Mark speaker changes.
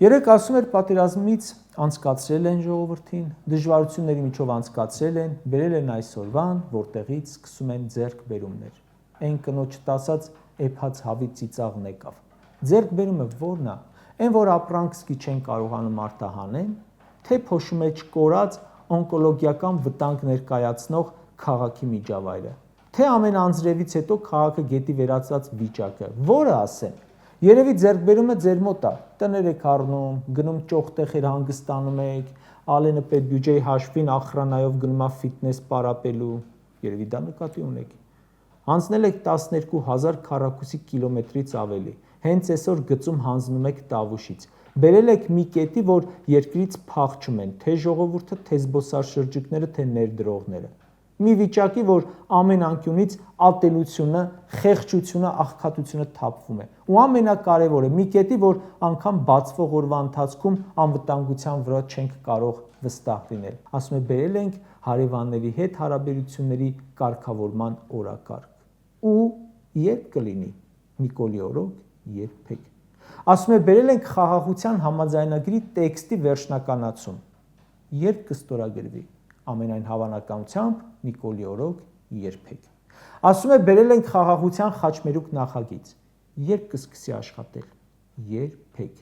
Speaker 1: Երեք ասում էր պատերազմից անցկացրել են ժողովրդին, դժվարությունների միջով անցկացրել են, բերել են այսօրվան, որտեղից սկսում են ձեռքբերումներ։ Այն կնոջ տասած էփած հավի ծիծաղն եկավ։ Ձեռքբերումը ո՞րն է։ Այն, որ ապրանքսկի չեն կարողանում արտահանեն, թե փոշու մեջ կորած օնկոլոգիական վտանգ ներկայացնող քաղաքի միջավայրը, թե ամեն անձրևից հետո քաղաքը գետի վերածած վիճակը, որը ասեն։ Երևի ձեռքբերումը ձեր մոտ է, տներ եք առնում, գնում ճոխտեղեր հանգստանում եք, Ալենը պետբյուջեի հաշվին ախրանայով գնում է ֆիթնես պարապելու, երևի դա նկատի ունեք։ Հանձնել եք 12,000 քառակուսի կիլոմետրից ավելի, հենց այսօր գծում հանձնում եք Տավուշից, բերել եք մի կետի, որ երկրից փախչում են, թե ժողովուրդը, թե զբոսաշրջիկները, թե ներդրողները։ Մի վիճակի, որ ամեն անկյունից ատելությունը, խեղճությունը, աղքատությունը թափվում է։ Ու ամենակարևորը, մի կետի, որ անգամ բացվող օրվա ընթացքում անվտանգության վրա չենք կարող վստահ լինել։ Ասում է, բերել ենք հարևանների հետ հարաբերությունների կարգավորման օրակարգ։ Ու երբ կլինի, Նիկոլի օրոք, երբեք։ Ասում է, բերել ենք խաղաղության համաձայնագրի տեքստի վերջնականացում։ Երբ կստորագրվի, ամենայն հավանականությամբ Նիկոլի օրոք, երբեք։ Ասում է, բերել ենք խաղաղության խաչմերուկ նախագիծ։ Երբ կսկսի աշխատել, երբեք։